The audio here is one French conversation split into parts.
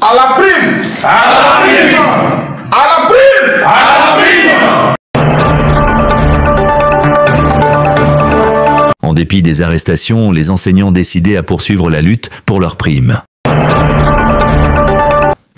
À la prime! À la prime! À la prime! À la prime! En dépit des arrestations, les enseignants décidaient à poursuivre la lutte pour leurs primes.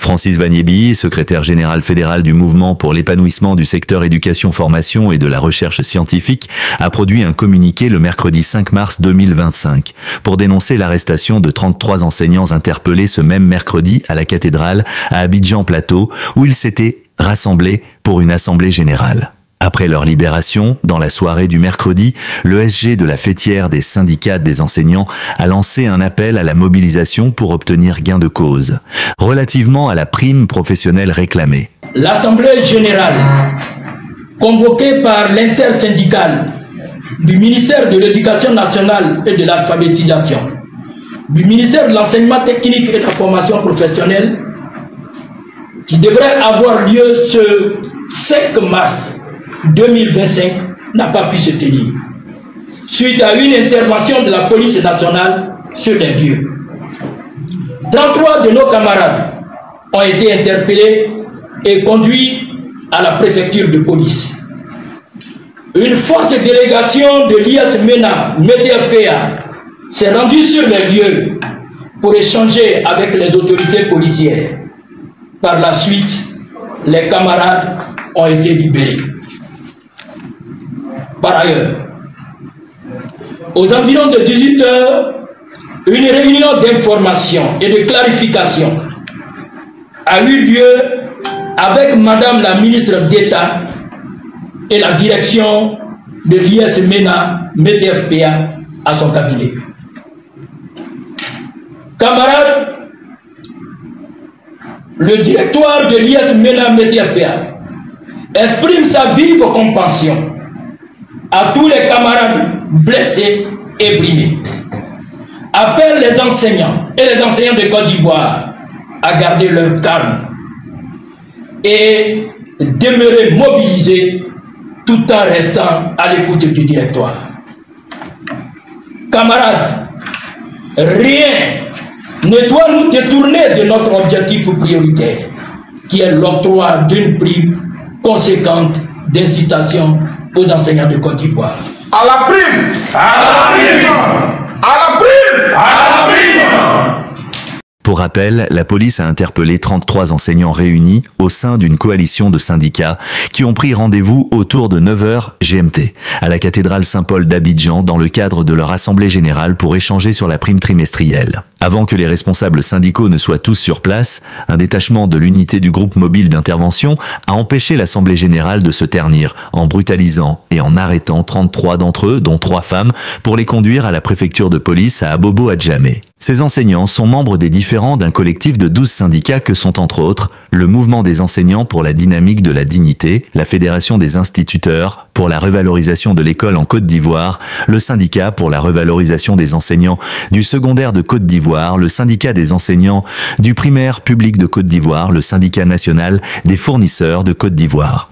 Francis Vagnéby, secrétaire général fédéral du mouvement pour l'épanouissement du secteur éducation-formation et de la recherche scientifique, a produit un communiqué le mercredi 5 mars 2025 pour dénoncer l'arrestation de 33 enseignants interpellés ce même mercredi à la cathédrale à Abidjan-Plateau où ils s'étaient rassemblés pour une assemblée générale. Après leur libération, dans la soirée du mercredi, le SG de la fêtière des syndicats des enseignants a lancé un appel à la mobilisation pour obtenir gain de cause, relativement à la prime professionnelle réclamée. L'Assemblée générale, convoquée par l'intersyndicale du ministère de l'Éducation nationale et de l'alphabétisation, du ministère de l'enseignement technique et de la formation professionnelle, qui devrait avoir lieu ce 5 mars 2025 n'a pas pu se tenir suite à une intervention de la police nationale sur les lieux. 33 de nos camarades ont été interpellés et conduits à la préfecture de police. Une forte délégation de l'IS MENA METFPA s'est rendue sur les lieux pour échanger avec les autorités policières. Par la suite, les camarades ont été libérés. Par ailleurs, aux environs de 18 h, une réunion d'information et de clarification a eu lieu avec Madame la ministre d'État et la direction de l'IS MENA METFPA à son cabinet. Camarades, le directoire de l'IS MENA METFPA exprime sa vive compassion à tous les camarades blessés et brimés. Appelle les enseignants et les enseignants de Côte d'Ivoire à garder leur calme et demeurer mobilisés tout en restant à l'écoute du directoire. Camarades, rien ne doit nous détourner de notre objectif prioritaire, qui est l'octroi d'une prime conséquente d'incitation aux enseignants de Côte d'Ivoire. À la prime! À la prime! À la prime! À la prime! Pour rappel, la police a interpellé 33 enseignants réunis au sein d'une coalition de syndicats qui ont pris rendez-vous autour de 9 h GMT à la cathédrale Saint-Paul d'Abidjan dans le cadre de leur assemblée générale pour échanger sur la prime trimestrielle. Avant que les responsables syndicaux ne soient tous sur place, un détachement de l'unité du groupe mobile d'intervention a empêché l'assemblée générale de se ternir en brutalisant et en arrêtant 33 d'entre eux, dont 3 femmes, pour les conduire à la préfecture de police à Abobo-Adjamé. Ces enseignants sont membres des différents d'un collectif de 12 syndicats que sont entre autres le Mouvement des enseignants pour la dynamique de la dignité, la Fédération des instituteurs pour la revalorisation de l'école en Côte d'Ivoire, le syndicat pour la revalorisation des enseignants du secondaire de Côte d'Ivoire, le syndicat des enseignants du primaire public de Côte d'Ivoire, le syndicat national des fournisseurs de Côte d'Ivoire.